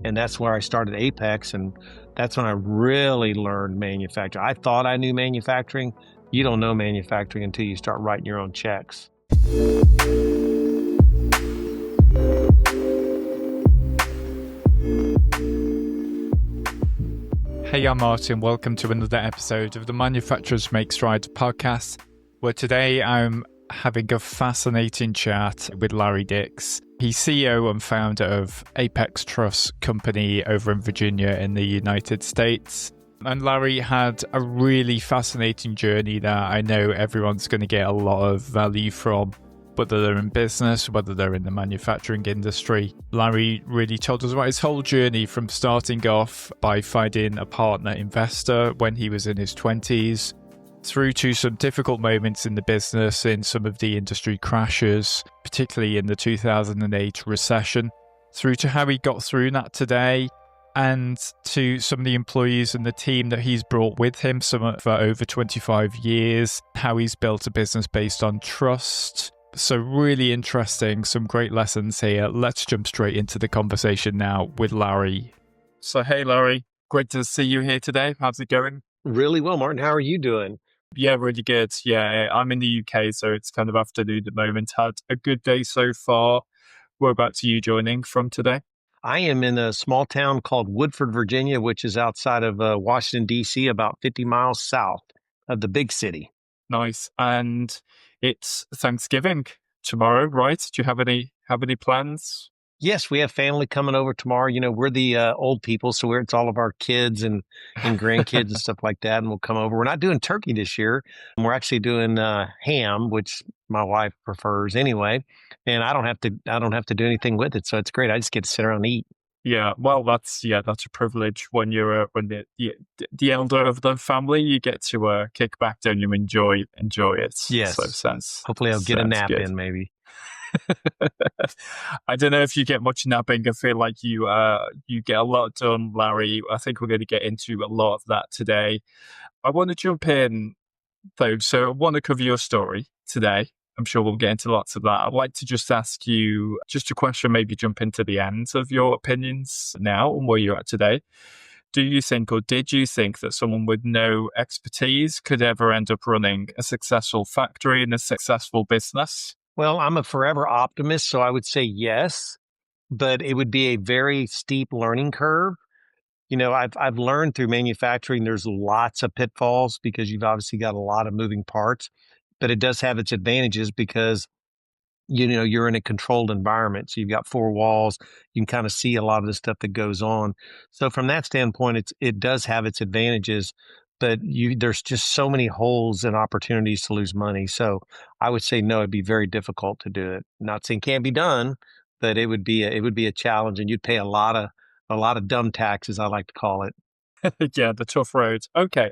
And that's where I started Apex. And that's when I really learned manufacturing. I thought I knew manufacturing. You don't know manufacturing until you start writing your own checks. Hey, I'm Martin. Welcome to another episode of the Manufacturers Make Strides podcast, where today I'm having a fascinating chat with Larry Dix. He's CEO and founder of Apex Truss company over in Virginia in the United States. And Larry had a really fascinating journey that I know everyone's going to get a lot of value from, whether they're in business, whether they're in the manufacturing industry. Larry really told us about his whole journey from starting off by finding a partner investor when he was in his 20s, through to some difficult moments in the business in some of the industry crashes, particularly in the 2008 recession, through to how he got through that today, and to some of the employees and the team that he's brought with him, some for over 25 years, how he's built a business based on trust. So really interesting, some great lessons here. Let's jump straight into the conversation now with Larry. So hey Larry, great to see you here today. How's it going? Really well, Martin. How are you doing? Yeah, really good. Yeah, I'm in the UK, so it's kind of afternoon at the moment. Had a good day so far. Whereabouts are you joining from today? I am in a small town called Woodford, Virginia, which is outside of Washington, D.C., about 50 miles south of the big city. Nice. And it's Thanksgiving tomorrow, right? Do you have any plans? Yes, we have family coming over tomorrow. You know, we're the old people, so it's all of our kids and grandkids and stuff like that, and we'll come over. We're not doing turkey this year. We're actually doing ham, which my wife prefers anyway, and I don't have to do anything with it, so it's great. I just get to sit around and eat. Yeah, well, that's a privilege when you're when the elder of the family. You get to kick back, don't you? Enjoy it. Yes. So sounds Hopefully, I'll get a nap good. in maybe. I don't know if you get much napping. I feel like you get a lot done, Larry. I think we're going to get into a lot of that today. I want to jump in though, so I want to cover your story today. I'm sure we'll get into lots of that. I'd like to just ask you just a question, maybe jump into the ends of your opinions now and where you're at today. Do you think, or did you think, that someone with no expertise could ever end up running a successful factory and a successful business? Well, I'm a forever optimist, so I would say yes, but it would be a very steep learning curve. You know, I've learned through manufacturing there's lots of pitfalls because you've obviously got a lot of moving parts, but it does have its advantages because you know you're in a controlled environment. So you've got four walls, you can kind of see a lot of the stuff that goes on. So from that standpoint, it does have its advantages, but there's just so many holes and opportunities to lose money. So I would say no, it'd be very difficult to do it. Not saying it can't be done, but it would be a challenge, and you'd pay a lot of dumb taxes, I like to call it. Yeah, the tough road. Okay.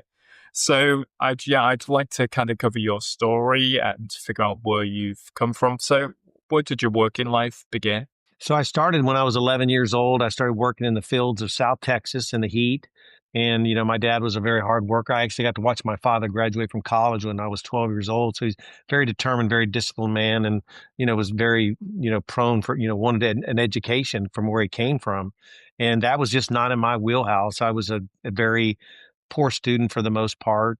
So I'd like to kind of cover your story and figure out where you've come from. So where did your working life begin? So I started when I was 11 years old. I started working in the fields of South Texas in the heat. And, you know, my dad was a very hard worker. I actually got to watch my father graduate from college when I was 12 years old. So he's very determined, very disciplined man, and, you know, was very, you know, prone for, you know, wanted an education from where he came from. And that was just not in my wheelhouse. I was a very poor student for the most part,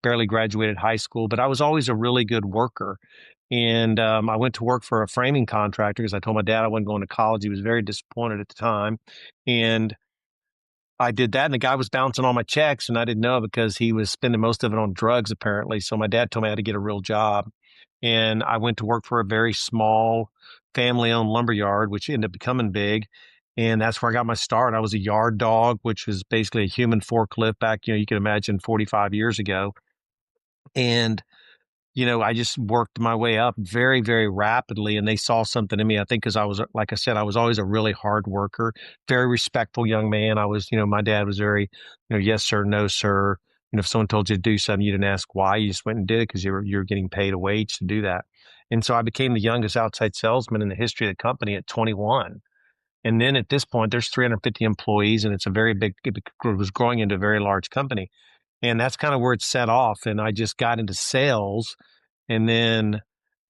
barely graduated high school, but I was always a really good worker. And I went to work for a framing contractor because I told my dad I wasn't going to college. He was very disappointed at the time. And I did that, and the guy was bouncing all my checks, and I didn't know because he was spending most of it on drugs, apparently. So my dad told me I had to get a real job. And I went to work for a very small family-owned lumber yard, which ended up becoming big. And that's where I got my start. I was a yard dog, which was basically a human forklift back, you know, you can imagine 45 years ago. And you know, I just worked my way up very, very rapidly, and they saw something in me. I think because I was, like I said, I was always a really hard worker, very respectful young man. I was, you know, my dad was very, you know, yes, sir, no, sir. You know, if someone told you to do something, you didn't ask why. You just went and did it because you're getting paid a wage to do that. And so I became the youngest outside salesman in the history of the company at 21. And then at this point, there's 350 employees, and it's a very big, it was growing into a very large company. And that's kind of where it set off. And I just got into sales. And then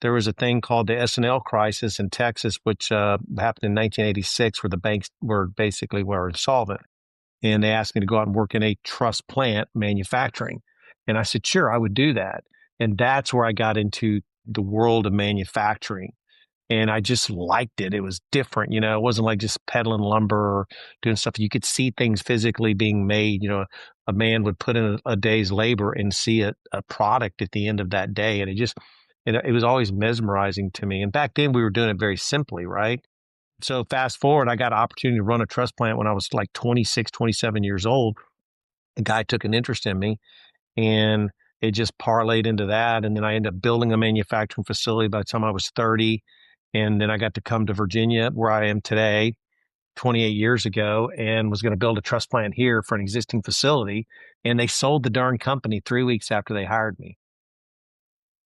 there was a thing called the S&L crisis in Texas, which happened in 1986, where the banks were insolvent. And they asked me to go out and work in a truss plant manufacturing. And I said, sure, I would do that. And that's where I got into the world of manufacturing. And I just liked it. It was different, it wasn't like just peddling lumber or doing stuff. You could see things physically being made. A man would put in a day's labor and see a product at the end of that day. And it was always mesmerizing to me. And back then we were doing it very simply, right? So fast forward, I got an opportunity to run a truss plant when I was like 26, 27 years old. A guy took an interest in me, and it just parlayed into that. And then I ended up building a manufacturing facility by the time I was 30. And then I got to come to Virginia, where I am today, 28 years ago, and was going to build a truss plant here for an existing facility. And they sold the darn company 3 weeks after they hired me.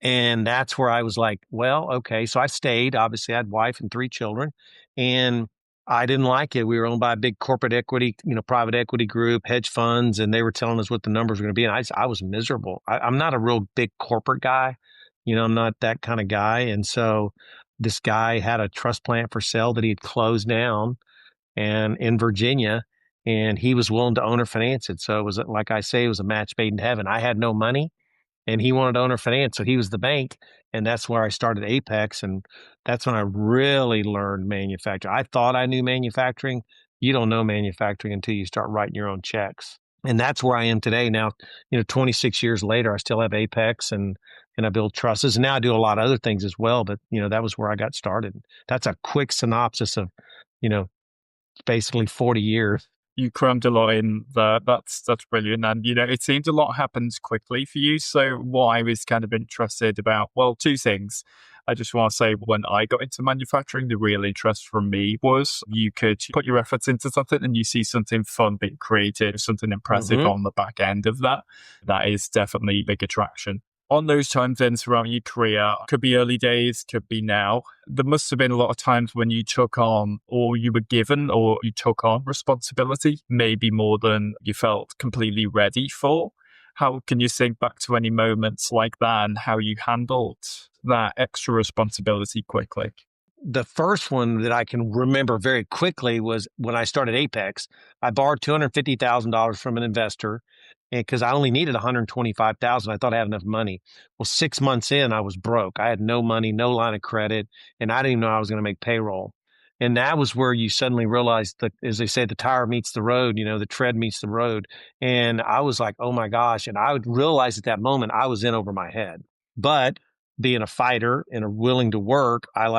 And that's where I was like, well, okay. So I stayed. Obviously, I had a wife and 3 children, and I didn't like it. We were owned by a big corporate equity, private equity group, hedge funds, and they were telling us what the numbers were going to be. And I was miserable. I'm not a real big corporate guy. I'm not that kind of guy. And so this guy had a truss plant for sale that he had closed down and in Virginia, and he was willing to owner finance it. So it was, like I say, it was a match made in heaven. I had no money, and he wanted owner finance. So he was the bank. And that's where I started Apex. And that's when I really learned manufacturing. I thought I knew manufacturing. You don't know manufacturing until you start writing your own checks. And that's where I am today. Now, 26 years later, I still have Apex, and I build trusses. And now I do a lot of other things as well. But, that was where I got started. That's a quick synopsis of, basically 40 years. You crammed a lot in there. That's brilliant. And, it seems a lot happens quickly for you. So what I was kind of interested about, well, two things. I just want to say, when I got into manufacturing, the real interest from me was you could put your efforts into something and you see something fun being created, something impressive on the back end of that. That is definitely a big attraction. On those times then throughout your career, could be early days, could be now, there must have been a lot of times when you took on, or you were given, or you took on responsibility, maybe more than you felt completely ready for. How can you think back to any moments like that and how you handled that extra responsibility quickly? The first one that I can remember very quickly was when I started Apex. I borrowed $250,000 from an investor, and because I only needed $125,000, I thought I had enough money. Well, 6 months in, I was broke. I had no money, no line of credit, and I didn't even know I was going to make payroll. And that was where you suddenly realize that, as they say, the tire meets the road, the tread meets the road. And I was like, oh my gosh. And I would realize at that moment I was in over my head. But being a fighter and willing to work, I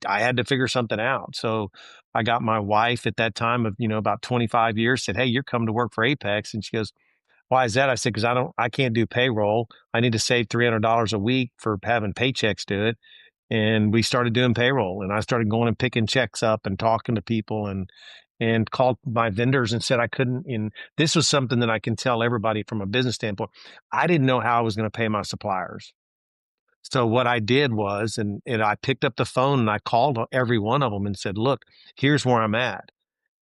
had to figure something out. So I got my wife at that time of, about 25 years, said, hey, you're coming to work for Apex. And she goes, why is that? I said, because I can't do payroll. I need to save $300 a week for having paychecks do it. And we started doing payroll, and I started going and picking checks up and talking to people, and called my vendors and said I couldn't. And this was something that I can tell everybody from a business standpoint. I didn't know how I was going to pay my suppliers. So what I did was, and I picked up the phone and I called every one of them and said, look, here's where I'm at.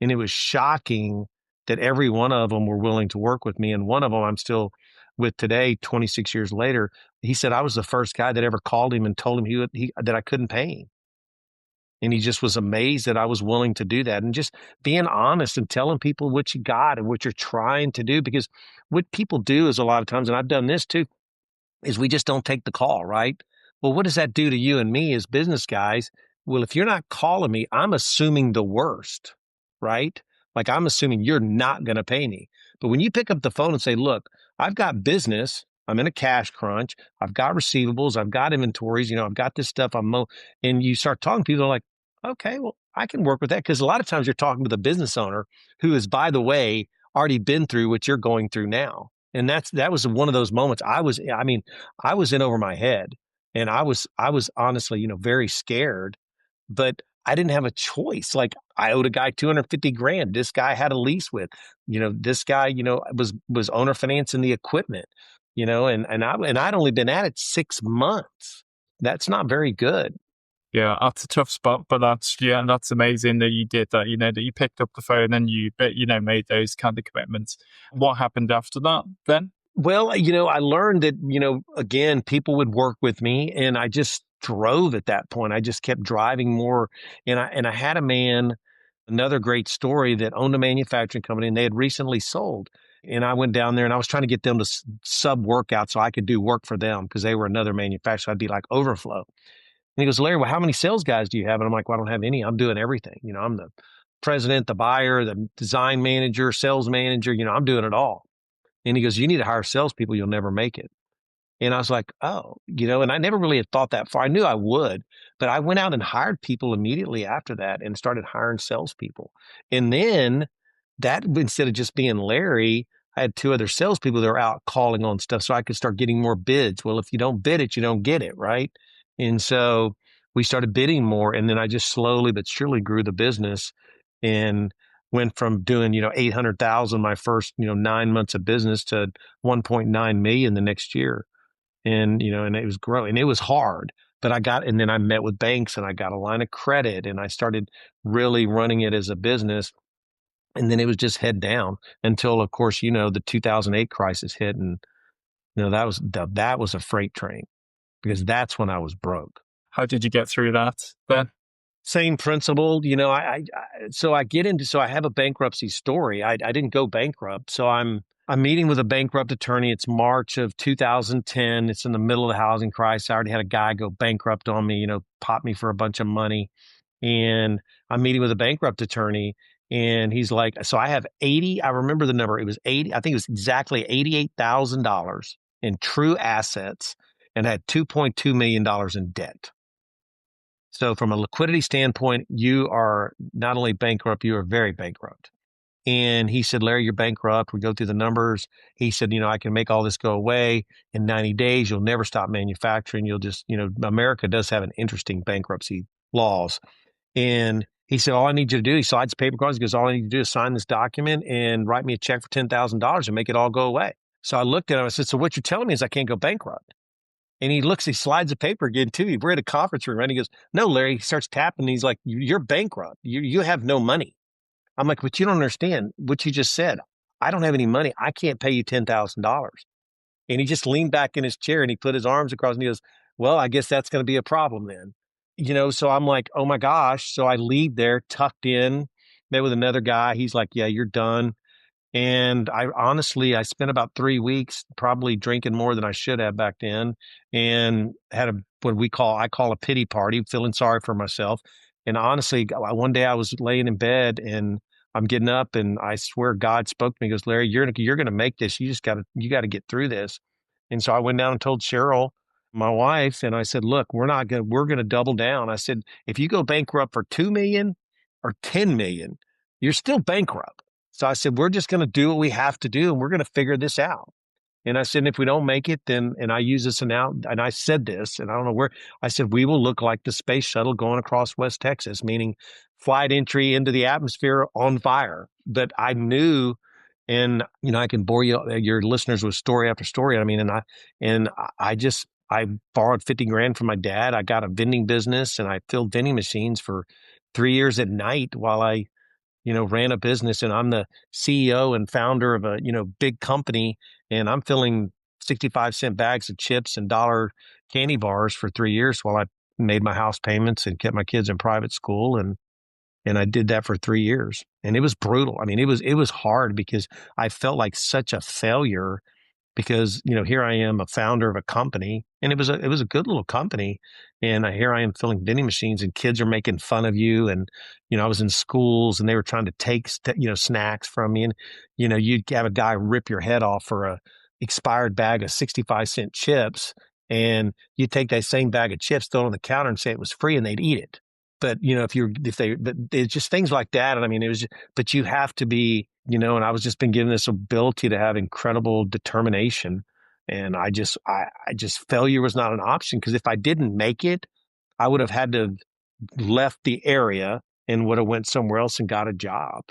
And it was shocking that every one of them were willing to work with me. And one of them I'm still with today, 26 years later. He said I was the first guy that ever called him and told him that I couldn't pay him. And he just was amazed that I was willing to do that, and just being honest and telling people what you got and what you're trying to do. Because what people do is, a lot of times, and I've done this too, is we just don't take the call, right? Well, what does that do to you and me as business guys? Well, if you're not calling me, I'm assuming the worst, right? Like, I'm assuming you're not going to pay me. But when you pick up the phone and say, look, I've got business, I'm in a cash crunch, I've got receivables, I've got inventories, I've got this stuff, and you start talking to people, they're like, okay, well, I can work with that. Because a lot of times you're talking to the business owner who has, by the way, already been through what you're going through now. And that was one of those moments. I was in over my head, and I was honestly, very scared, but I didn't have a choice. Like, I owed a guy 250 grand. This guy had a lease with, this guy, was owner financing the equipment, and I'd only been at it 6 months. That's not very good. Yeah, that's a tough spot, but that's amazing that you did that, that you picked up the phone and you made those kind of commitments. What happened after that then? Well, I learned that, again, people would work with me, and I just drove at that point. I just kept driving more. And I had a man, another great story, that owned a manufacturing company, and they had recently sold. And I went down there and I was trying to get them to sub work out so I could do work for them because they were another manufacturer. I'd be like overflow. And he goes, Larry, well, how many sales guys do you have? And I'm like, well, I don't have any. I'm doing everything. I'm the president, the buyer, the design manager, sales manager. I'm doing it all. And he goes, you need to hire salespeople. You'll never make it. And I was like, oh, and I never really had thought that far. I knew I would, but I went out and hired people immediately after that and started hiring salespeople. And then that, instead of just being Larry, I had two other salespeople that were out calling on stuff so I could start getting more bids. Well, if you don't bid it, you don't get it, right? And so we started bidding more. And then I just slowly but surely grew the business and went from doing, 800,000 my first, 9 months of business to 1.9 million the next year. And, and it was growing. It was hard, but and then I met with banks and I got a line of credit and I started really running it as a business. And then it was just head down until, of course, the 2008 crisis hit. And, that was a freight train because that's when I was broke. How did you get through that then? Same principle, so I have a bankruptcy story. I didn't go bankrupt. So I'm meeting with a bankrupt attorney. It's March of 2010. It's in the middle of the housing crisis. I already had a guy go bankrupt on me, pop me for a bunch of money. And I'm meeting with a bankrupt attorney and he's like, so I have I remember the number. It was 80. I think it was exactly $88,000 in true assets and had $2.2 million in debt. So from a liquidity standpoint, you are not only bankrupt, you are very bankrupt. And he said, Larry, you're bankrupt. We go through the numbers. He said, I can make all this go away in 90 days. You'll never stop manufacturing. You'll just, America does have an interesting bankruptcy laws. And he said, all I need you to do, he slides paper cards. He goes, all I need you to do is sign this document and write me a check for $10,000 and make it all go away. So I looked at him. I said, so what you're telling me is I can't go bankrupt. And he slides the paper again too. We're at a conference room, and he goes, no, Larry. He starts tapping. And he's like, you're bankrupt. You have no money. I'm like, but you don't understand what you just said. I don't have any money. I can't pay you $10,000. And he just leaned back in his chair and he put his arms across and he goes, well, I guess that's going to be a problem then. So I'm like, oh my gosh. So I leave there tucked in, met with another guy. He's like, yeah, you're done. And I spent about 3 weeks probably drinking more than I should have back then and had I call a pity party, feeling sorry for myself. And honestly, one day I was laying in bed and I'm getting up and I swear God spoke to me. He goes, Larry, you're going to make this. You got to get through this. And so I went down and told Cheryl, my wife, and I said, look, we're going to double down. I said, if you go bankrupt for 2 million or 10 million, you're still bankrupt. So I said, we're just going to do what we have to do and we're going to figure this out. And I said, if we don't make it, then, and I use this and I said this, and I don't know where, I said, we will look like the space shuttle going across West Texas, meaning flight entry into the atmosphere on fire. But I knew, and, I can bore your listeners with story after story. I mean, I borrowed 50 grand from my dad. I got a vending business and I filled vending machines for 3 years at night while I ran a business, and I'm the CEO and founder of a, big company, and I'm filling 65-cent bags of chips and dollar candy bars for 3 years while I made my house payments and kept my kids in private school. And I did that for 3 years, and it was brutal. I mean, it was hard because I felt like such a failure because, here I am, a founder of a company, and it was a good little company. And here I am filling vending machines and kids are making fun of you. And, I was in schools and they were trying to take, snacks from me. And, you'd have a guy rip your head off for a expired bag of 65-cent chips. And you take that same bag of chips, throw it on the counter and say it was free and they'd eat it. But, but it's just things like that. And I mean, but you have to be, and I was just been given this ability to have incredible determination. And I just failure was not an option because if I didn't make it, I would have had to have left the area and would have went somewhere else and got a job.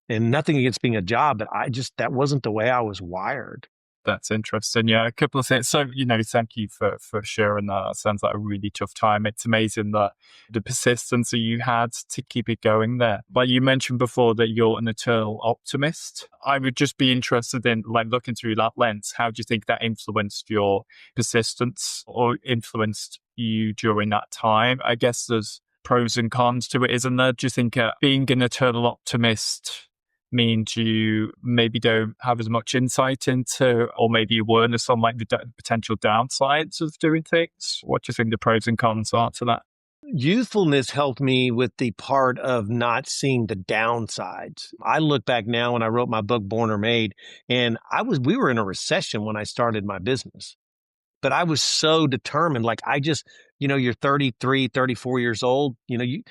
And nothing against being a job, but that wasn't the way I was wired. That's interesting. Yeah, a couple of things. So, thank you for sharing that. That sounds like a really tough time. It's amazing that the persistence that you had to keep it going there. Like you mentioned before that you're an eternal optimist. I would just be interested in looking through that lens. How do you think that influenced your persistence or influenced you during that time? I guess there's pros and cons to it, isn't there? Do you think being an eternal optimist means you maybe don't have as much insight into, or maybe awareness on like the potential downsides of doing things? What do you think the pros and cons are to that? Youthfulness helped me with the part of not seeing the downsides. I look back now when I wrote my book, Born or Made, and we were in a recession when I started my business. But I was so determined. Like I just, you're 33, 34 years old. The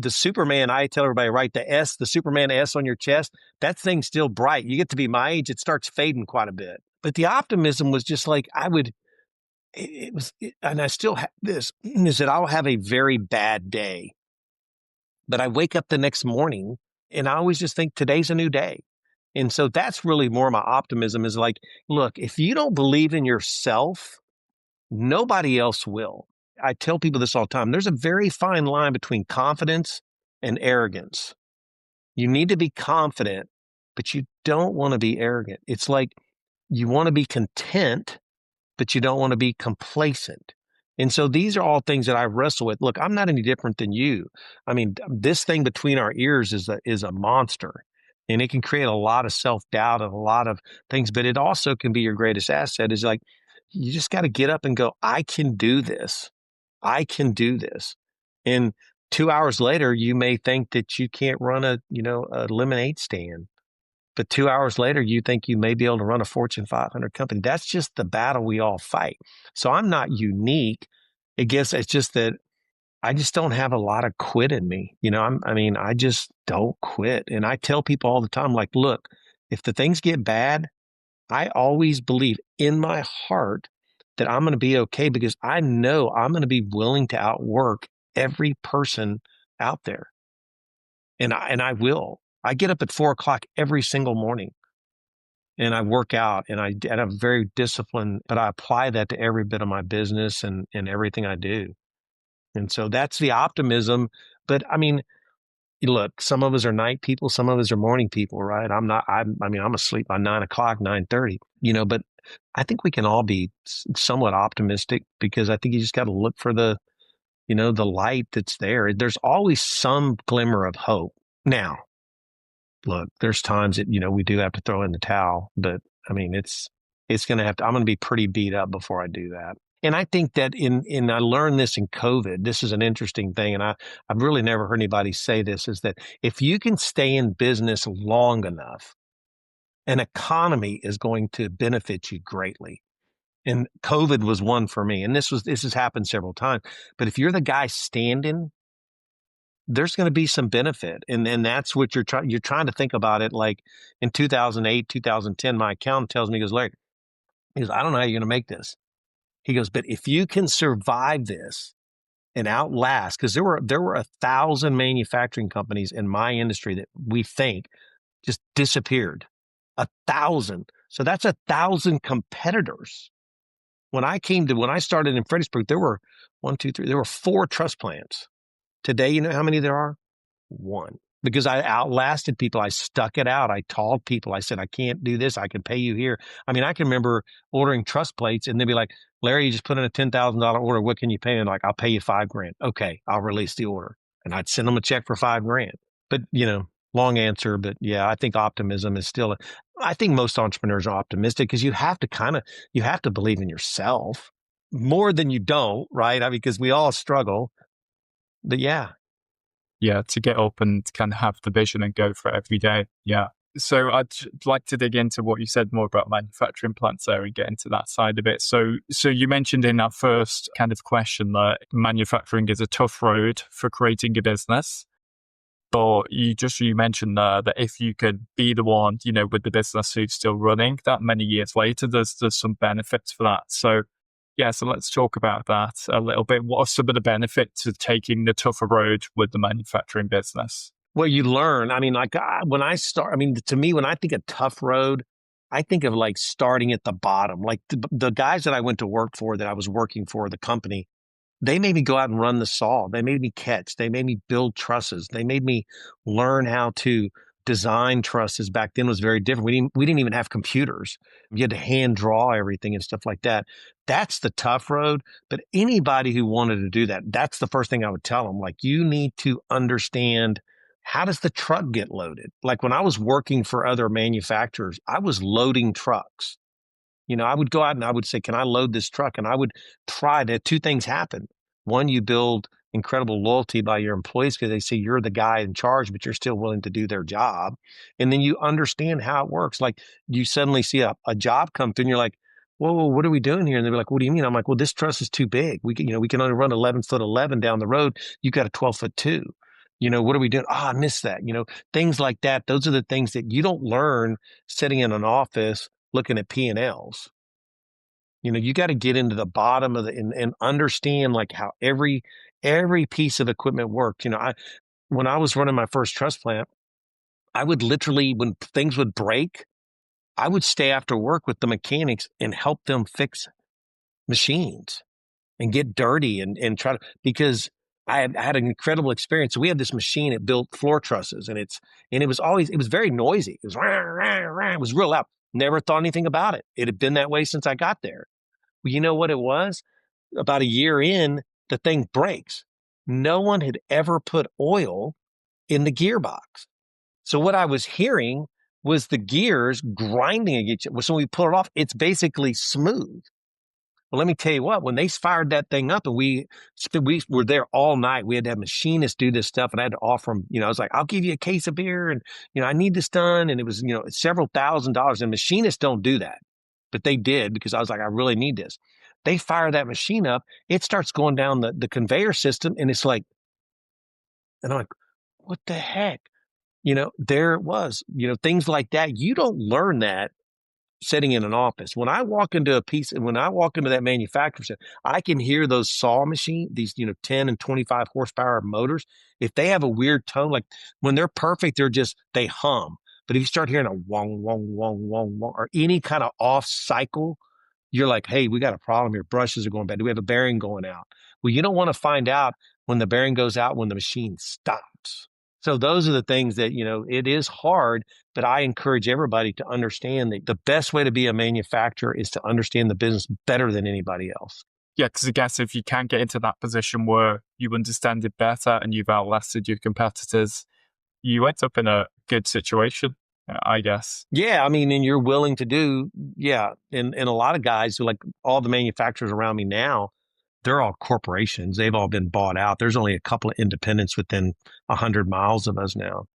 Superman, I tell everybody, right? The Superman S on your chest, that thing's still bright. You get to be my age, it starts fading quite a bit. But the optimism was just like, and I still have this, is that I'll have a very bad day. But I wake up the next morning and I always just think today's a new day. And so that's really more my optimism is like, look, if you don't believe in yourself, nobody else will. I tell people this all the time. There's a very fine line between confidence and arrogance. You need to be confident, but you don't want to be arrogant. It's like you want to be content, but you don't want to be complacent. And so these are all things that I wrestle with. Look, I'm not any different than you. I mean, this thing between our ears is a monster, and it can create a lot of self-doubt and a lot of things, but it also can be your greatest asset. Is like, you just got to get up and go, I can do this. I can do this. And 2 hours later, you may think that you can't run a lemonade stand. But 2 hours later, you think you may be able to run a Fortune 500 company. That's just the battle we all fight. So I'm not unique. I guess it's just that I just don't have a lot of quit in me. I just don't quit. And I tell people all the time, like, look, if the things get bad, I always believe in my heart that I'm going to be okay because I know I'm going to be willing to outwork every person out there. And I will. I get up at 4 o'clock every single morning and I work out and I'm very disciplined, but I apply that to every bit of my business and everything I do. And so that's the optimism. But I mean, look, some of us are night people, some of us are morning people, right? I'm asleep by 9 o'clock, 9:30, but I think we can all be somewhat optimistic because I think you just got to look for the light that's there. There's always some glimmer of hope. Now, look, there's times that, we do have to throw in the towel, but I mean, it's going to I'm going to be pretty beat up before I do that. And I think that I learned this in COVID. This is an interesting thing. And I've really never heard anybody say this, is that if you can stay in business long enough, an economy is going to benefit you greatly. And COVID was one for me. And this has happened several times. But if you're the guy standing, there's going to be some benefit. And that's what you're trying to think about it. Like in 2008, 2010, my accountant tells me, he goes, Larry, I don't know how you're going to make this. He goes, but if you can survive this and outlast, because there were 1,000 manufacturing companies in my industry that we think just disappeared. 1,000. So that's 1,000 competitors. When I started in Fredericksburg, there were 4 truss plants. Today, you know how many there are? 1. Because I outlasted people. I stuck it out. I told people, I said, I can't do this. I can pay you here. I mean, I can remember ordering truss plates and they'd be like, Larry, you just put in a $10,000 order. What can you pay? And like, I'll pay you $5,000. Okay, I'll release the order. And I'd send them a check for $5,000. But, long answer. But yeah, I think optimism is still, I think most entrepreneurs are optimistic because you have to believe in yourself more than you don't, right? I mean, because we all struggle. But yeah. Yeah, to get up and kind of have the vision and go for it every day. Yeah. So I'd like to dig into what you said more about manufacturing plants there and get into that side of it. So you mentioned in that first kind of question that manufacturing is a tough road for creating a business. But you mentioned there that if you could be the one, with the business who's still running that many years later, there's some benefits for that. So yeah, so let's talk about that a little bit. What are some of the benefits of taking the tougher road with the manufacturing business? Well, you learn. I mean, like when I start, I mean, to me, when I think of tough road, I think of like starting at the bottom. Like the guys that I went to work for, that I was working for, the company, they made me go out and run the saw. They made me catch. They made me build trusses. They made me learn how to design trusses back then was very different. We didn't even have computers. You had to hand draw everything and stuff like that. That's the tough road. But anybody who wanted to do that, that's the first thing I would tell them. Like, you need to understand, how does the truck get loaded? Like, when I was working for other manufacturers, I was loading trucks. I would go out and I would say, can I load this truck? And I would try to, two things happen. One, you build incredible loyalty by your employees because they see you're the guy in charge, but you're still willing to do their job. And then you understand how it works. Like, you suddenly see a job come through and you're like, whoa, what are we doing here? And they're like, what do you mean? I'm like, well, this truss is too big. We can only run 11'11" down the road. You got a 12'2". What are we doing? I missed that. Things like that. Those are the things that you don't learn sitting in an office looking at P&Ls. You got to get into the bottom of and understand like how every piece of equipment worked. When I was running my first truss plant, I would literally, when things would break, I would stay after work with the mechanics and help them fix machines and get dirty and try to, because I had an incredible experience. So we had this machine, it built floor trusses, and it was very noisy. It was rah, rah, rah, it was real loud. Never thought anything about it. It had been that way since I got there. Well, you know what it was? About a year in, the thing breaks. No one had ever put oil in the gearbox. So what I was hearing was the gears grinding against it. So when we pull it off, it's basically smooth. Well, let me tell you what, when they fired that thing up and we were there all night, we had to have machinists do this stuff, and I had to offer them, I was like, I'll give you a case of beer and, I need this done. And it was, several $1,000s, and machinists don't do that, but they did because I was like, I really need this. They fire that machine up, it starts going down the conveyor system, and it's like, and I'm like, what the heck? There it was, things like that. You don't learn that sitting in an office. When I walk into that manufacturer set, I can hear those saw machine, these, 10 and 25 horsepower motors. If they have a weird tone, like when they're perfect, they hum. But if you start hearing a wong, wong, wong, wong, wong, or any kind of off cycle, you're like, hey, we got a problem here. Brushes are going bad. Do we have a bearing going out? Well, you don't want to find out when the bearing goes out, when the machine stops. So those are the things that, it is hard, but I encourage everybody to understand that the best way to be a manufacturer is to understand the business better than anybody else. Yeah, because I guess if you can get into that position where you understand it better and you've outlasted your competitors, you end up in a good situation, I guess. Yeah, I mean, and you're willing to do, yeah. And a lot of guys who, like all the manufacturers around me now, they're all corporations. They've all been bought out. There's only a couple of independents within 100 miles of us now.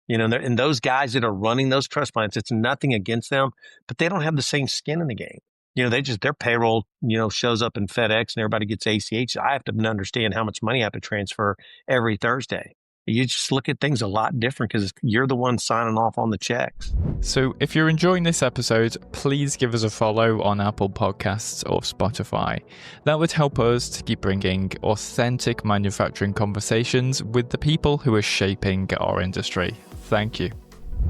And those guys that are running those truss plants, it's nothing against them, but they don't have the same skin in the game. Their payroll, shows up in FedEx and everybody gets ACH. I have to understand how much money I have to transfer every Thursday. You just look at things a lot different because you're the one signing off on the checks. So if you're enjoying this episode, please give us a follow on Apple Podcasts or Spotify. That would help us to keep bringing authentic manufacturing conversations with the people who are shaping our industry. Thank you.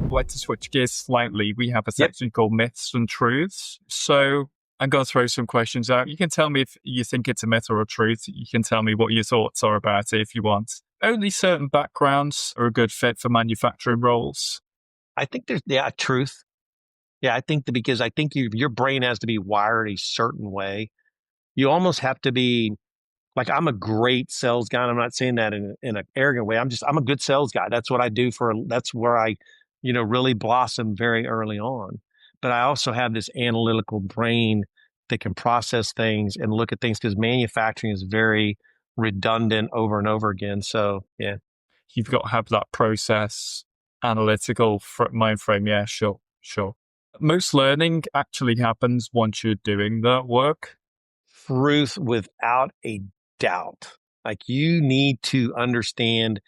I'd like to switch gears slightly. We have a section called Myths and Truths. So I'm going to throw some questions out. You can tell me if you think it's a myth or a truth. You can tell me what your thoughts are about it if you want. Only certain backgrounds are a good fit for manufacturing roles. I think there's, truth. Yeah, I think because I think your brain has to be wired a certain way. You almost have to be, like, I'm a great sales guy. And I'm not saying that in an arrogant way. I'm a good sales guy. That's what I do that's where I, really blossom very early on. But I also have this analytical brain that can process things and look at things because manufacturing is very redundant over and over again. So, yeah. You've got to have that process, analytical mind frame. Yeah, sure. Most learning actually happens once you're doing the work. Truth, without a doubt. Like, you need to understand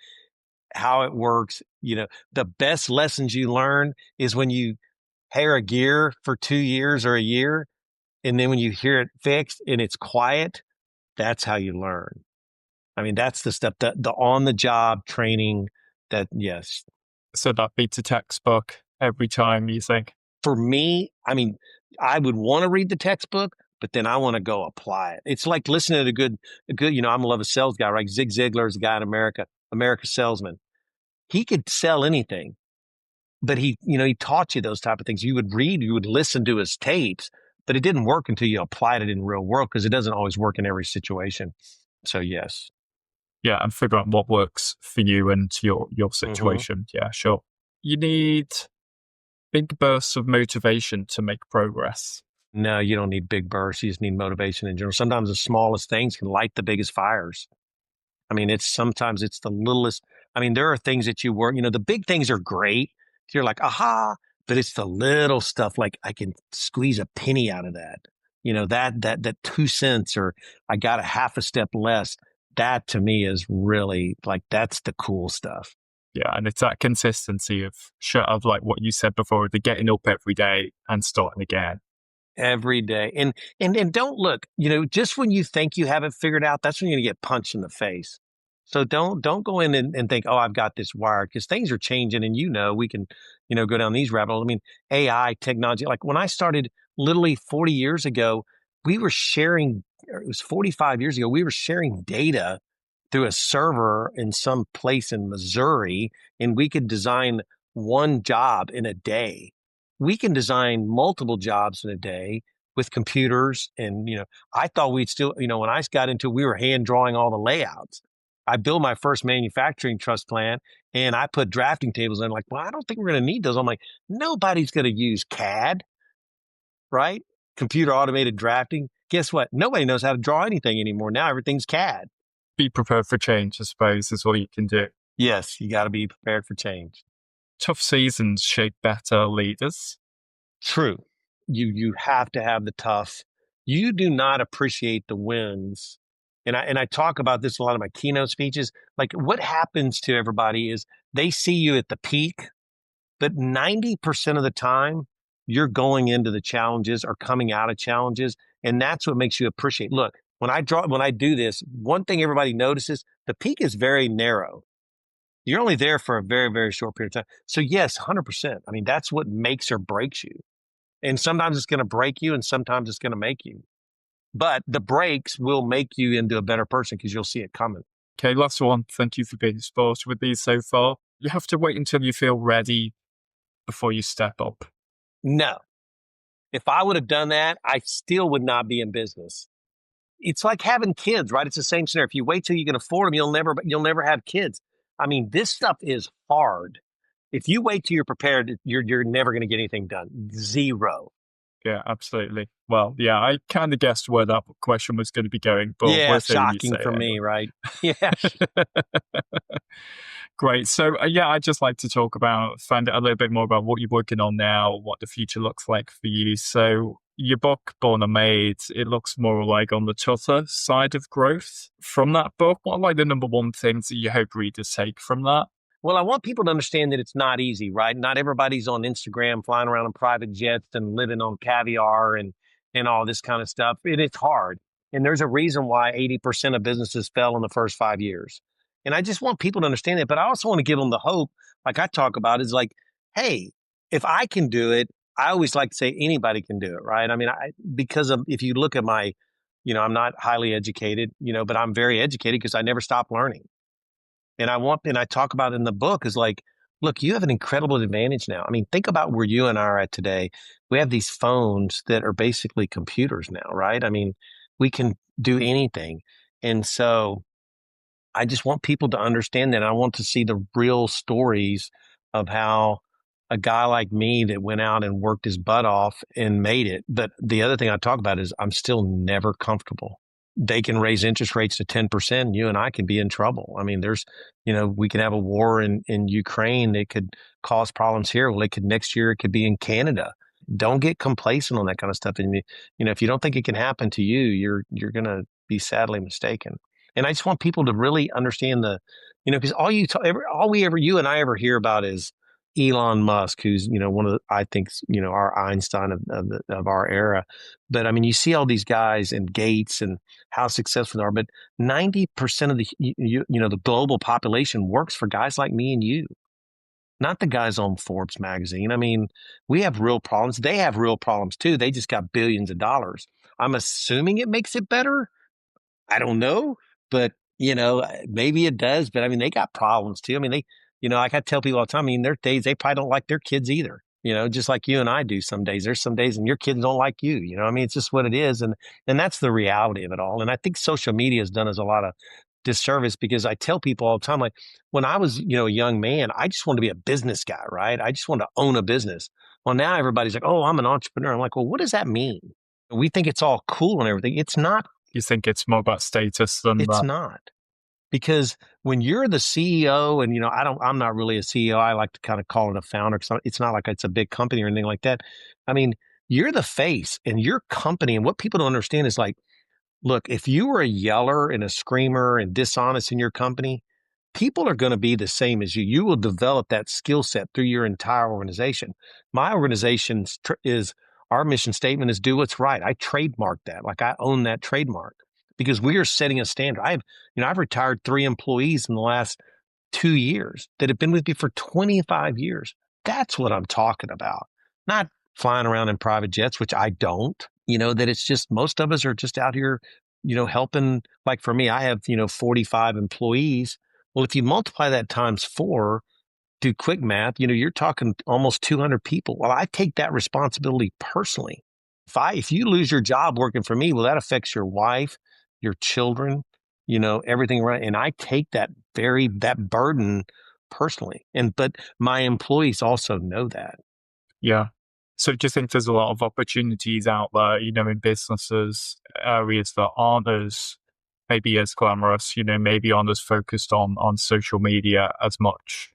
how it works. The best lessons you learn is when you hire a gear for 2 years or a year, and then when you hear it fixed and it's quiet, that's how you learn. I mean, that's the stuff, the on-the-job training that, yes. So that beats a textbook every time, you think? For me, I mean, I would want to read the textbook, but then I want to go apply it. It's like listening to a good, I'm a love a sales guy, right? Zig Ziglar is a guy in America's salesman. He could sell anything, but he taught you those type of things. You would read, you would listen to his tapes, but it didn't work until you applied it in real world because it doesn't always work in every situation. So yes. Yeah, and figure out what works for you and your Hmm. situation. Yeah, sure. You need big bursts of motivation to make progress. No, you don't need big bursts. You just need motivation in general. Sometimes the smallest things can light the biggest fires. I mean, sometimes it's the littlest. I mean, there are things that you work, the big things are great. You're like, aha, but it's the little stuff like I can squeeze a penny out of that. That 2 cents or I got a half a step less. That to me is really like that's the cool stuff. Yeah, and it's that consistency of like what you said before, the getting up every day and starting again. Every day. And don't look, just when you think you have it figured out, that's when you're gonna get punched in the face. So don't go in and think, oh, I've got this wired because things are changing and we can, go down these rabbit holes. I mean, AI technology, like when I started literally 40 years ago, we were sharing, or it was 45 years ago, we were sharing data through a server in some place in Missouri, and we could design one job in a day. We can design multiple jobs in a day with computers. And, I thought we'd still, when I got into it, we were hand drawing all the layouts. I built my first manufacturing truss plant and I put drafting tables in. Like, well, I don't think we're going to need those. I'm like, nobody's going to use CAD, right? Computer automated drafting. Guess what? Nobody knows how to draw anything anymore. Now everything's CAD. Be prepared for change, I suppose, is all you can do. Yes, you got to be prepared for change. Tough seasons shape better leaders. True. You have to have the tough. You do not appreciate the wins. And I talk about this a lot of my keynote speeches. Like what happens to everybody is they see you at the peak, but 90% of the time you're going into the challenges or coming out of challenges. And that's what makes you appreciate. Look, when I do this, one thing everybody notices, the peak is very narrow. You're only there for a very, very short period of time. So yes, 100%. I mean, that's what makes or breaks you. And sometimes it's going to break you and sometimes it's going to make you. But the breaks will make you into a better person because you'll see it coming. Okay, last one. Thank you for being exposed with these so far. You have to wait until you feel ready before you step up. No. If I would have done that, I still would not be in business. It's like having kids, right? It's the same scenario. If you wait till you can afford them, you'll never have kids. I mean, this stuff is hard. If you wait till you're prepared, you're never going to get anything done. Zero. Yeah, absolutely. Well, yeah, I kind of guessed where that question was going to be going, but Yeah, worth hearing you shocking say for me, right? Yeah. it anyway. Great. So, yeah, I'd just like to find out a little bit more about what you're working on now, what the future looks like for you. So, your book, Born and Made, it looks more like on the tougher side of growth. From that book, what are like the number one things that you hope readers take from that? Well, I want people to understand that it's not easy, right? Not everybody's on Instagram flying around in private jets and living on caviar and all this kind of stuff. It's hard. And there's a reason why 80% of businesses fell in the first 5 years. And I just want people to understand it. But I also want to give them the hope, like I talk about, is like, hey, if I can do it, I always like to say anybody can do it, right? I mean, because of if you look at my, I'm not highly educated, but I'm very educated because I never stop learning. And I talk about in the book is like, look, you have an incredible advantage now. I mean, think about where you and I are at today. We have these phones that are basically computers now, right? I mean, we can do anything. And so I just want people to understand that. I want to see the real stories of how a guy like me that went out and worked his butt off and made it. But the other thing I talk about is I'm still never comfortable. They can raise interest rates to 10%. You and I can be in trouble. I mean, we can have a war in Ukraine that could cause problems here. Well, next year, it could be in Canada. Don't get complacent on that kind of stuff. And, if you don't think it can happen to you, you're going to be sadly mistaken. And I just want people to really understand because you and I ever hear about is Elon Musk, who's, one of the, I think, our Einstein of our era. But I mean, you see all these guys and Gates and how successful they are, but 90% of the global population works for guys like me and you, not the guys on Forbes magazine. I mean, we have real problems. They have real problems too. They just got billions of dollars. I'm assuming it makes it better. I don't know, but maybe it does. But I mean, they got problems too. I mean, Like I tell people all the time, I mean, there's days they probably don't like their kids either. Just like you and I do some days. There's some days and your kids don't like you. I mean, it's just what it is. And that's the reality of it all. And I think social media has done us a lot of disservice because I tell people all the time, like when I was, a young man, I just wanted to be a business guy, right? I just wanted to own a business. Well, now everybody's like, oh, I'm an entrepreneur. I'm like, well, what does that mean? We think it's all cool and everything. It's not. You think it's more about status than It's that? not. Because when you're the CEO and, I'm not really a CEO. I like to kind of call it a founder because it's not like it's a big company or anything like that. I mean, you're the face and your company. And what people don't understand is like, look, if you were a yeller and a screamer and dishonest in your company, people are going to be the same as you. You will develop that skill set through your entire organization. My organization's is our mission statement is do what's right. I trademarked that. Like I own that trademark because we are setting a standard. I've retired 3 employees in the last 2 years that have been with me for 25 years. That's what I'm talking about. Not flying around in private jets, which I don't. That it's just most of us are just out here, helping. Like for me, I have, 45 employees. Well, if you multiply that times 4, do quick math, you're talking almost 200 people. Well, I take that responsibility personally. If you lose your job working for me, well, that affects your wife, your children, everything, right? And I take that burden personally. But my employees also know that. Yeah. So do you think there's a lot of opportunities out there, in businesses, areas that aren't as maybe as glamorous, maybe aren't as focused on social media as much,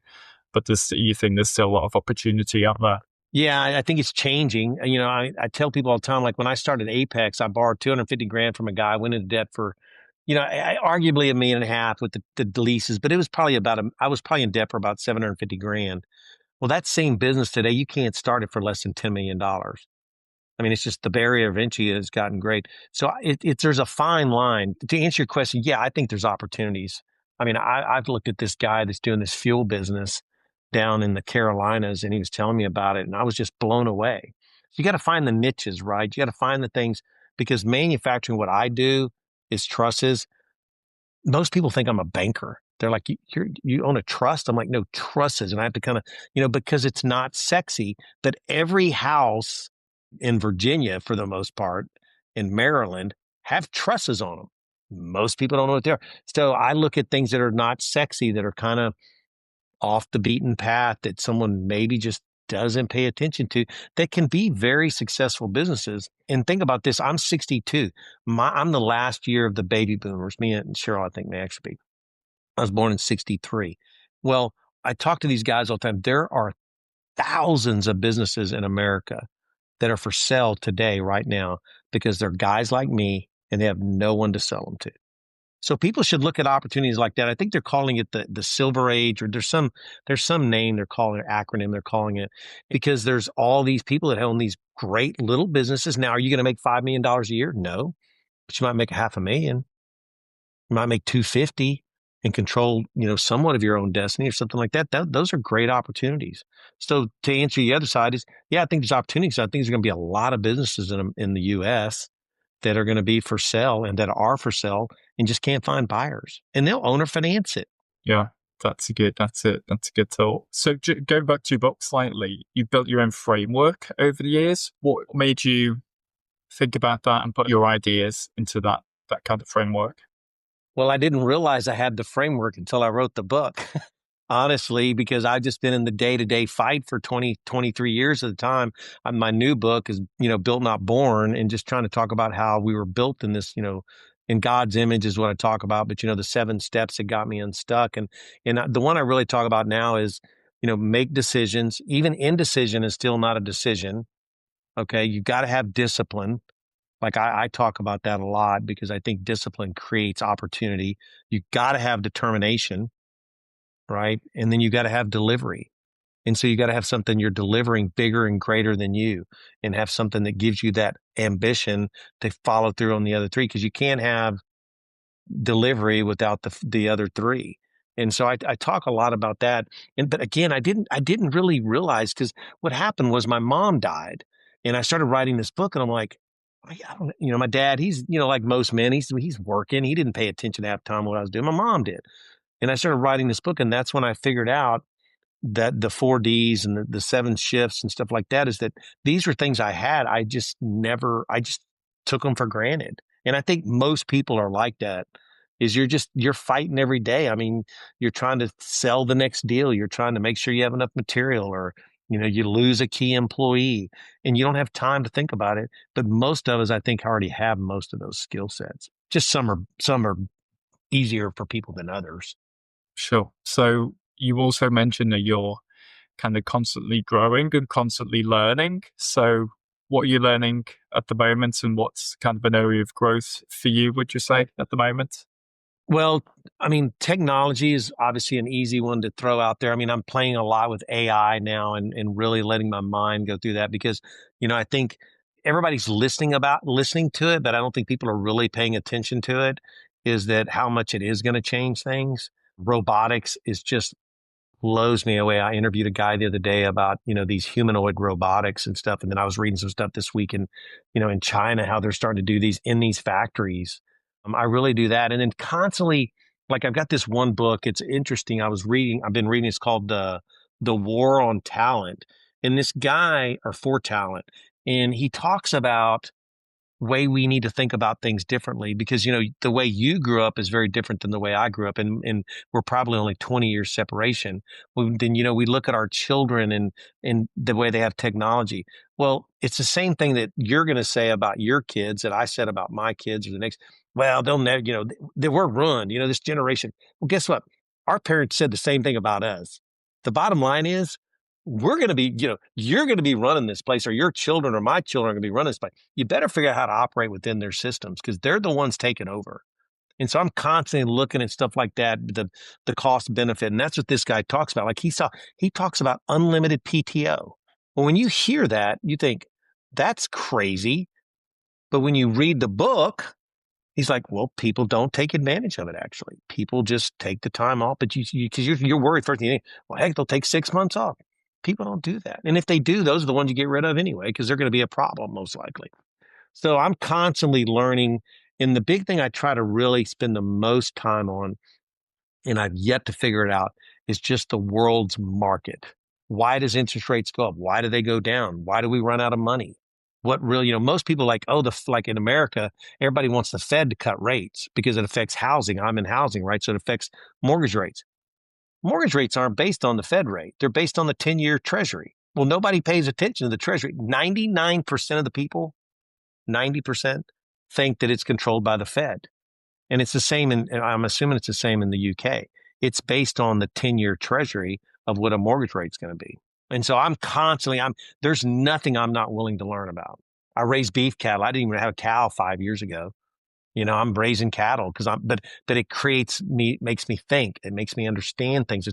but you think there's still a lot of opportunity out there? Yeah, I think it's changing. I tell people all the time, like when I started Apex, I borrowed 250 grand from a guy, went into debt for, arguably a million and a half with the leases, but it was probably I was probably in debt for about 750 grand. Well, that same business today, you can't start it for less than $10 million. I mean, it's just the barrier of entry has gotten great. So there's a fine line. To answer your question, yeah, I think there's opportunities. I mean, I've looked at this guy that's doing this fuel business down in the Carolinas, and he was telling me about it, and I was just blown away. You got to find the niches, right? You got to find the things because manufacturing, what I do is trusses. Most people think I'm a banker. They're like, you own a trust? I'm like, no, trusses. And I have to kind of, because it's not sexy, but every house in Virginia, for the most part, in Maryland, have trusses on them. Most people don't know what they are. So I look at things that are not sexy, that are kind of off the beaten path, that someone maybe just doesn't pay attention to, that can be very successful businesses. And think about this. I'm 62. I'm the last year of the baby boomers. Me and Cheryl, I think, may actually be. I was born in 63. Well, I talk to these guys all the time. There are thousands of businesses in America that are for sale today, right now, because they're guys like me and they have no one to sell them to. So people should look at opportunities like that. I think they're calling it the silver age, or there's some name they're calling it, acronym they're calling it, because there's all these people that own these great little businesses. Now, are you going to make $5 million a year? No, but you might make $500,000. You might make 250 and control, somewhat of your own destiny or something like that. Those are great opportunities. So to answer the other side is, yeah, I think there's opportunities. I think there's going to be a lot of businesses in the U.S. that are going to be for sale and that are for sale and just can't find buyers, and they'll own or finance it. Yeah, that's a good thought. So going back to your book slightly, you built your own framework over the years. What made you think about that and put your ideas into that kind of framework? Well, I didn't realize I had the framework until I wrote the book, honestly, because I've just been in the day-to-day fight for 23 years at the time. My new book is, Built Not Born, and just trying to talk about how we were built in this, in God's image is what I talk about. But, the 7 steps that got me unstuck. And the one I really talk about now is, make decisions. Even indecision is still not a decision. Okay. You got to have discipline. Like I talk about that a lot because I think discipline creates opportunity. You got to have determination, right? And then you got to have delivery. And so you got to have something you're delivering bigger and greater than you, and have something that gives you that ambition to follow through on the other 3, because you can't have delivery without the other 3. And so I talk a lot about that. But again, I didn't really realize, because what happened was my mom died and I started writing this book, and I'm like, I don't, my dad, he's, like most men, he's working. He didn't pay attention half the time what I was doing. My mom did. And I started writing this book, and that's when I figured out that the 4Ds and the seven shifts and stuff like that is that these are things I had. I just took them for granted. And I think most people are like that is you're fighting every day. I mean, you're trying to sell the next deal. You're trying to make sure you have enough material or, you lose a key employee and you don't have time to think about it. But most of us, I think, already have most of those skill sets. Just some are easier for people than others. Sure. So you also mentioned that you're kind of constantly growing and constantly learning. So what are you learning at the moment, and what's kind of an area of growth for you, would you say, at the moment? Well, I mean, technology is obviously an easy one to throw out there. I mean, I'm playing a lot with AI now and really letting my mind go through that because, I think everybody's listening to it, but I don't think people are really paying attention to it, is that how much it is going to change things. Robotics is just blows me away. I interviewed a guy the other day about, these humanoid robotics and stuff. And then I was reading some stuff this week in China, how they're starting to do these in these factories. I really do that. And then constantly, like I've got this one book. It's interesting. I've been reading, it's called The War on Talent. And this guy, or for talent, and he talks about way we need to think about things differently because the way you grew up is very different than the way I grew up, and we're probably only 20 years separation. Then we look at our children and the way they have technology. Well, it's the same thing that you're going to say about your kids that I said about my kids or the next. Well, they'll never, we're ruined. This generation. Well, guess what? Our parents said the same thing about us. The bottom line is we're going to be, you're going to be running this place, or your children or my children are going to be running this place. You better figure out how to operate within their systems because they're the ones taking over. And so I'm constantly looking at stuff like that, the cost benefit. And that's what this guy talks about. Like he talks about unlimited PTO. Well, when you hear that, you think that's crazy. But when you read the book, he's like, well, people don't take advantage of it. Actually, people just take the time off, but because you're worried first thing, well, heck, they'll take 6 months off. People don't do that. And if they do, those are the ones you get rid of anyway, because they're going to be a problem most likely. So I'm constantly learning. And the big thing I try to really spend the most time on, and I've yet to figure it out, is just the world's market. Why does interest rates go up? Why do they go down? Why do we run out of money? What really, most people like, like in America, everybody wants the Fed to cut rates because it affects housing. I'm in housing, right? So it affects mortgage rates. Mortgage rates aren't based on the Fed rate. They're based on the 10-year treasury. Well, nobody pays attention to the treasury. 99% of the people, 90% think that it's controlled by the Fed. And it's the same and I'm assuming it's the same in the UK. It's based on the 10-year treasury of what a mortgage rate's going to be. And so there's nothing I'm not willing to learn about. I raise beef cattle. I didn't even have a cow 5 years ago. I'm raising cattle but it makes me think. It makes me understand things.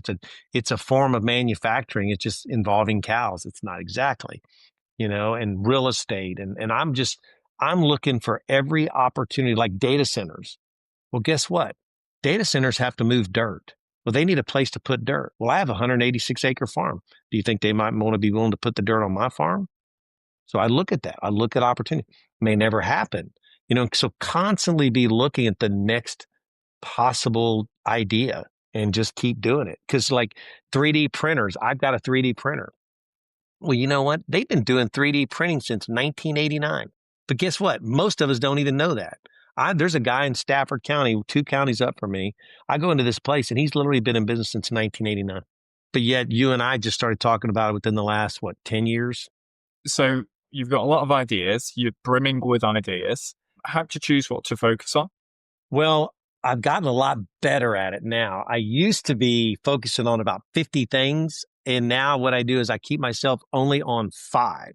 It's a form of manufacturing. It's just involving cows. It's not exactly, and real estate. And I'm looking for every opportunity, like data centers. Well, guess what? Data centers have to move dirt. Well, they need a place to put dirt. Well, I have a 186-acre farm. Do you think they might want to be willing to put the dirt on my farm? So I look at that. I look at opportunity. May never happen. So constantly be looking at the next possible idea and just keep doing it. Because like 3D printers, I've got a 3D printer. Well, you know what? They've been doing 3D printing since 1989. But guess what? Most of us don't even know that. There's a guy in Stafford County, 2 counties up from me. I go into this place and he's literally been in business since 1989. But yet you and I just started talking about it within the last, 10 years? So you've got a lot of ideas. You're brimming with ideas. How to choose what to focus on? Well, I've gotten a lot better at it now. I used to be focusing on about 50 things. And now what I do is I keep myself only on 5.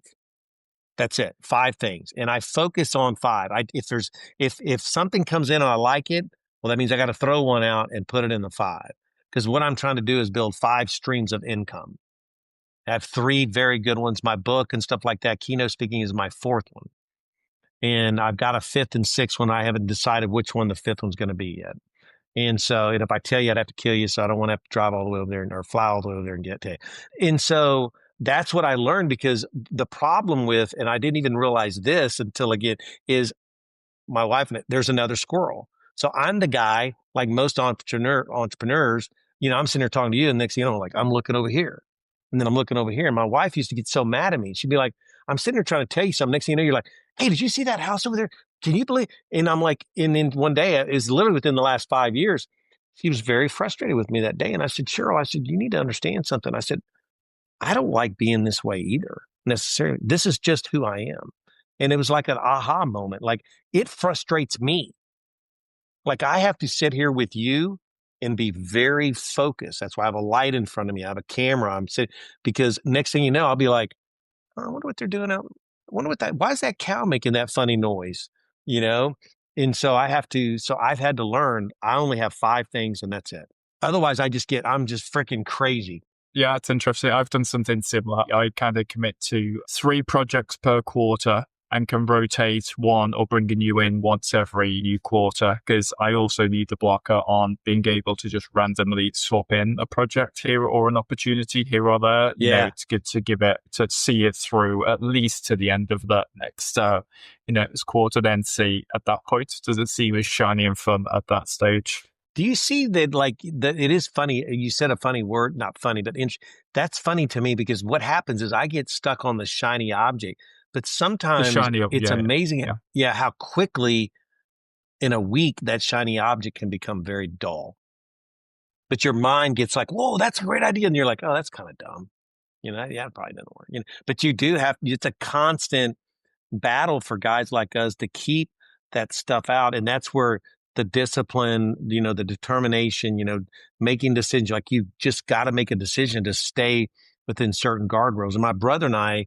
That's it. 5 things. And I focus on 5. If something comes in and I like it, well, that means I got to throw one out and put it in the 5. Because what I'm trying to do is build 5 streams of income. I have 3 very good ones. My book and stuff like that. Keynote speaking is my 4th one. And I've got a 5th and 6th one. I haven't decided which one the 5th one's going to be yet. And so, if I tell you, I'd have to kill you. So I don't want to have to drive all the way over there or fly all the way over there and get to you. And so that's what I learned, because the problem with, and I didn't even realize this until again, is my wife and there's another squirrel. So I'm the guy, like most entrepreneurs, I'm sitting here talking to you, and next thing you know, like I'm looking over here. And then I'm looking over here, and my wife used to get so mad at me. She'd be like, I'm sitting there trying to tell you something. Next thing you know, you're like, hey, did you see that house over there? Can you believe? And I'm like, and then one day, it was literally within the last 5 years, she was very frustrated with me that day. And I said, Cheryl, I said, you need to understand something. I said, I don't like being this way either necessarily. This is just who I am. And it was like an aha moment. Like, it frustrates me. Like, I have to sit here with you and be very focused. That's why I have a light in front of me. I have a camera. I'm sitting because next thing you know, I'll be like, oh, I wonder what they're doing out. I wonder why is that cow making that funny noise? You know? And so I've had to learn I only have 5 things and that's it. Otherwise I'm just freaking crazy. Yeah, it's interesting. I've done something similar. I kind of commit to 3 projects per quarter and can rotate one or bringing you in once every new quarter, because I also need the blocker on being able to just randomly swap in a project here or an opportunity here or there. Yeah. It's good to see it through at least to the end of the next, this quarter, then see at that point, does it seem as shiny and fun at that stage? Do you see that, like, that it is funny? You said a funny word, not funny, but that's funny to me because what happens is I get stuck on the shiny object. But The sometimes shiny of, it's yeah, amazing, yeah. yeah, how quickly in a week that shiny object can become very dull. But your mind gets like, whoa, that's a great idea. And you're like, oh, that's kind of dumb. Yeah, it probably doesn't work. But you do it's a constant battle for guys like us to keep that stuff out. And that's where the discipline, the determination, making decisions, like you just got to make a decision to stay within certain guardrails. And my brother and I,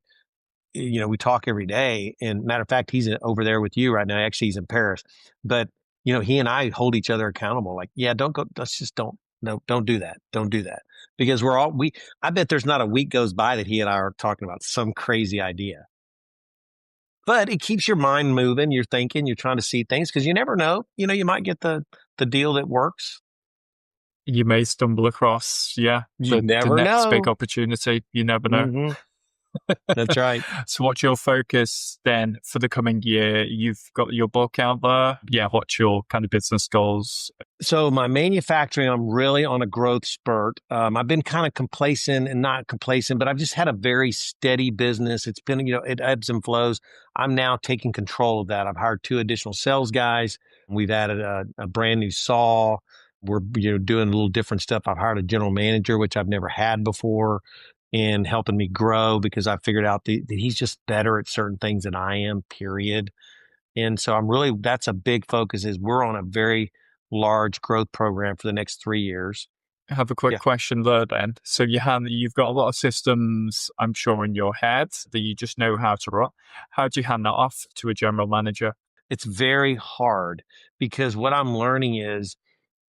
we talk every day. And matter of fact, he's over there with you right now. Actually, he's in Paris. But, he and I hold each other accountable. Like, yeah, don't go. Let's just no, don't do that. Don't do that. Because I bet there's not a week goes by that he and I are talking about some crazy idea. But it keeps your mind moving. You're thinking, you're trying to see things because you never know. You might get the deal that works. You may stumble across, You the never next big know. opportunity. You never know. Hmm. That's right. So what's your focus then for the coming year? You've got your book out there. Yeah, what's your kind of business goals? So my manufacturing, I'm really on a growth spurt. I've been kind of complacent and not complacent, but I've just had a very steady business. It's been, it ebbs and flows. I'm now taking control of that. I've hired 2 additional sales guys. We've added a brand new saw. We're, doing a little different stuff. I've hired a general manager, which I've never had before, and helping me grow because I figured out that he's just better at certain things than I am, period. And so that's a big focus is we're on a very large growth program for the next 3 years. I have a quick Yeah. question there then. So you've got a lot of systems, I'm sure, in your head that you just know how to run. How do you hand that off to a general manager? It's very hard because what I'm learning is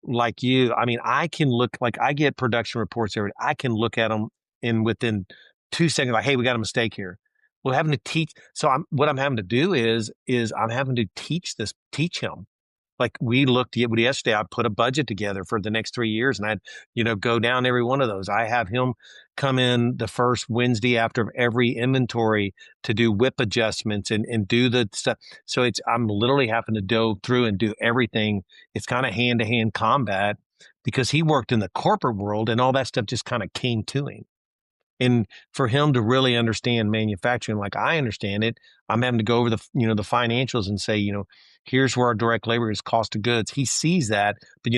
like I mean, I can look like I get production reports I can look at them and within 2 seconds, like, hey, we got a mistake here. Well, having to teach. So what I'm having to do is I'm having to teach him. Like we looked at yesterday, I put a budget together for the next 3 years and I'd, go down every one of those. I have him come in the first Wednesday after every inventory to do whip adjustments and do the stuff. So I'm literally having to go through and do everything. It's kind of hand to hand combat because he worked in the corporate world and all that stuff just kind of came to him. And for him to really understand manufacturing like I understand it, I'm having to go over the financials and say, here's where our direct labor is cost of goods. He sees that, but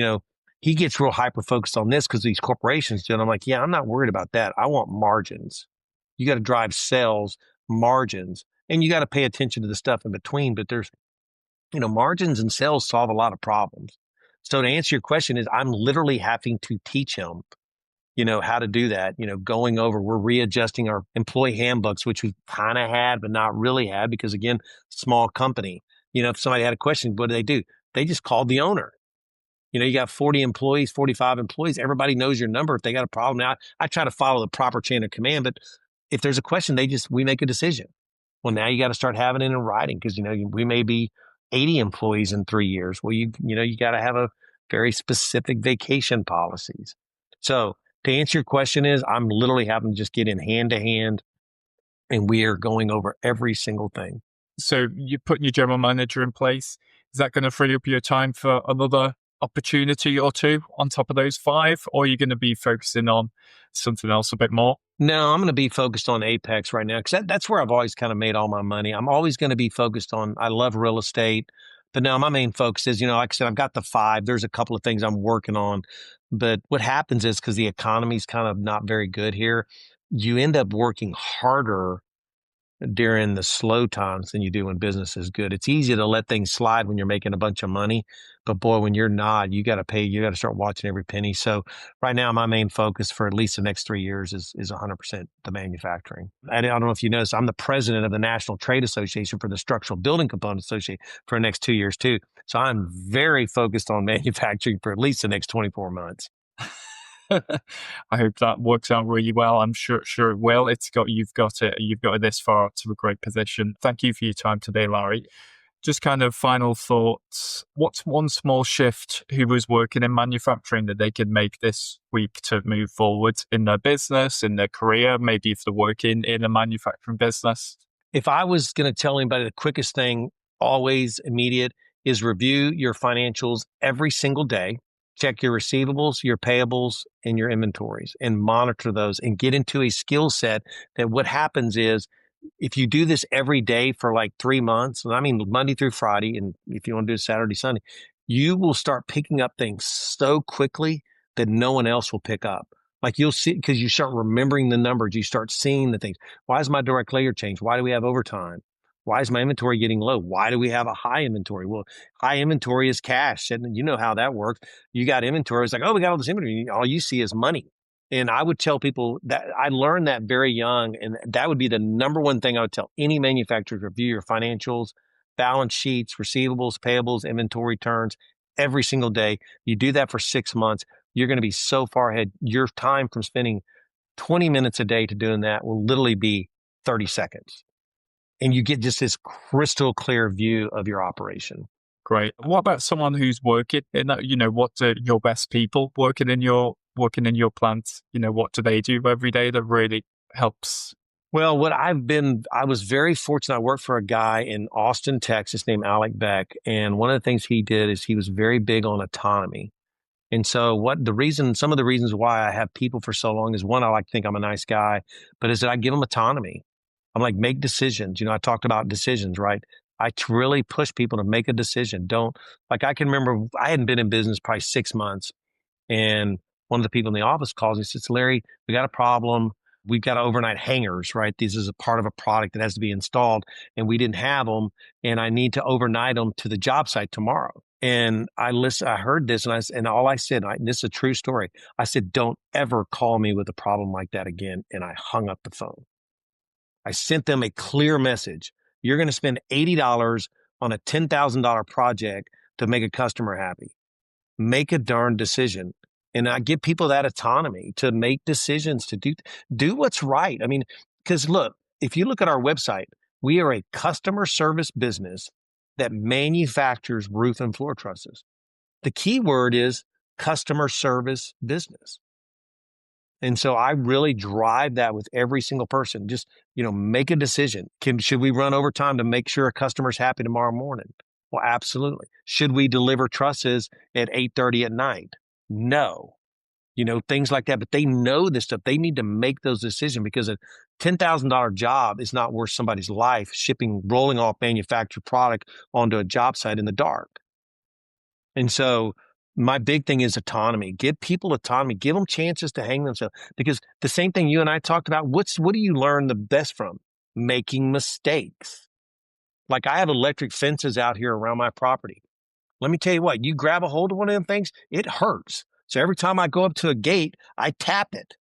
he gets real hyper focused on this because these corporations do. And I'm like, yeah, I'm not worried about that. I want margins. You got to drive sales, margins, and you got to pay attention to the stuff in between. But there's, margins and sales solve a lot of problems. So to answer your question is I'm literally having to teach him how to do that, going over, we're readjusting our employee handbooks, which we kind of had, but not really had because again, small company, if somebody had a question, what do? They just called the owner. You got 40 employees, 45 employees. Everybody knows your number. If they got a problem now, I try to follow the proper chain of command, but if there's a question, we make a decision. Well, now you got to start having it in writing because, we may be 80 employees in 3 years. Well, you got to have a very specific vacation policies. So to answer your question is I'm literally having to just get in hand to hand and we are going over every single thing. So you're putting your general manager in place. Is that going to free up your time for another opportunity or two on top of those five, or are you going to be focusing on something else a bit more? No, I'm going to be focused on Apex right now because that's where I've always kind of made all my money. I'm always going to be focused on, I love real estate, but now my main focus is, like I said, I've got the five. There's a couple of things I'm working on. But what happens is because the economy's kind of not very good here, you end up working harder during the slow times than you do when business is good. It's easy to let things slide when you're making a bunch of money, but boy, when you're not, you got to pay. You got to start watching every penny. So right now, my main focus for at least the next 3 years is 100% the manufacturing. I don't know if you noticed, I'm the president of the National Trade Association for the Structural Building Components Association for the next 2 years too. So I'm very focused on manufacturing for at least the next 24 months. I hope that works out really well. I'm sure it will. You've got it this far to a great position. Thank you for your time today, Larry. Just kind of final thoughts. What's one small shift who was working in manufacturing that they could make this week to move forward in their business, in their career, maybe if they're working in a manufacturing business? If I was going to tell anybody the quickest thing, always immediate, is review your financials every single day. Check your receivables, your payables, and your inventories and monitor those and get into a skill set that what happens is if you do this every day for like 3 months, and I mean Monday through Friday, and if you want to do Saturday, Sunday, you will start picking up things so quickly that no one else will pick up. Like you'll see, because you start remembering the numbers, you start seeing the things. Why is my direct layer changed? Why do we have overtime? Why is my inventory getting low? Why do we have a high inventory? Well, high inventory is cash. And you know how that works. You got inventory. It's like, oh, we got all this inventory. All you see is money. And I would tell people that I learned that very young. And that would be the number one thing I would tell any manufacturer: review your financials, balance sheets, receivables, payables, inventory turns every single day. You do that for 6 months. You're going to be so far ahead. Your time from spending 20 minutes a day to doing that will literally be 30 seconds. And you get just this crystal clear view of your operation. Great. What about someone who's working in that, what are your best people working in your plant? What do they do every day that really helps? Well, I was very fortunate. I worked for a guy in Austin, Texas named Alec Beck. And one of the things he did is he was very big on autonomy. And so some of the reasons why I have people for so long is one, I like to think I'm a nice guy, but is that I give them autonomy. I'm like, make decisions. I talked about decisions, right? Really push people to make a decision. I can remember I hadn't been in business probably 6 months. And one of the people in the office calls me and says, Larry, we got a problem. We've got overnight hangers, right? This is a part of a product that has to be installed and we didn't have them. And I need to overnight them to the job site tomorrow. And I heard this and all I said, and this is a true story. I said, don't ever call me with a problem like that again. And I hung up the phone. I sent them a clear message. You're going to spend $80 on a $10,000 project to make a customer happy. Make a darn decision. And I give people that autonomy to make decisions, to do what's right. I mean, because look, if you look at our website, we are a customer service business that manufactures roof and floor trusses. The key word is customer service business. And so I really drive that with every single person. Just, make a decision. Should we run overtime to make sure a customer's happy tomorrow morning? Well, absolutely. Should we deliver trusses at 8:30 at night? No. Things like that. But they know this stuff. They need to make those decisions because a $10,000 job is not worth somebody's life rolling off manufactured product onto a job site in the dark. And so my big thing is autonomy. Give people autonomy. Give them chances to hang themselves. Because the same thing you and I talked about, what do you learn the best from? Making mistakes. Like I have electric fences out here around my property. Let me tell you what, you grab a hold of one of them things, it hurts. So every time I go up to a gate, I tap it.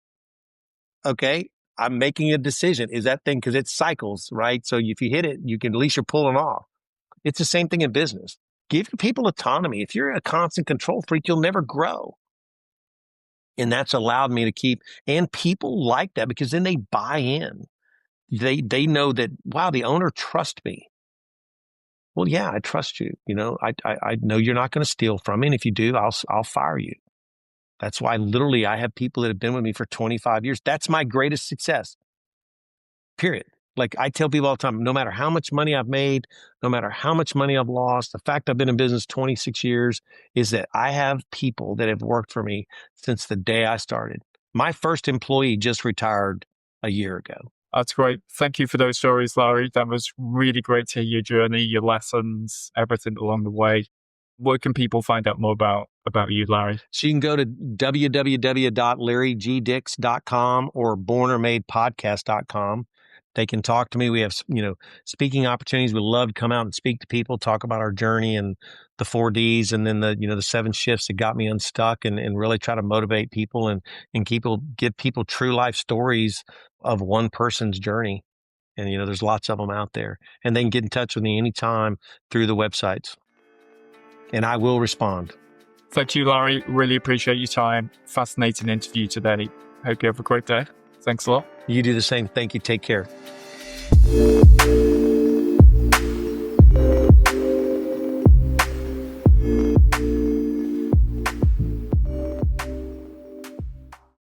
Okay? I'm making a decision. Is that thing, because it cycles, right? So if you hit it, at least you're pulling off. It's the same thing in business. Give people autonomy. If you're a constant control freak, you'll never grow. And that's allowed me to keep, and people like that because then they buy in. They know that, wow, the owner trusts me. Well, yeah, I trust you. I know you're not going to steal from me. And if you do, I'll fire you. That's why literally I have people that have been with me for 25 years. That's my greatest success. Period. Like I tell people all the time, no matter how much money I've made, no matter how much money I've lost, the fact I've been in business 26 years is that I have people that have worked for me since the day I started. My first employee just retired a year ago. That's great. Thank you for those stories, Larry. That was really great to hear your journey, your lessons, everything along the way. Where can people find out more about you, Larry? So you can go to www.larrygdix.com or bornormadepodcast.com. They can talk to me. We have, speaking opportunities. We love to come out and speak to people, talk about our journey and the 4Ds, and then the 7 shifts that got me unstuck, and really try to motivate people and give people true life stories of one person's journey. And, there's lots of them out there, and they can get in touch with me anytime through the websites, and I will respond. Thank you, Larry. Really appreciate your time. Fascinating interview today. Hope you have a great day. Thanks a lot. You do the same. Thank you. Take care.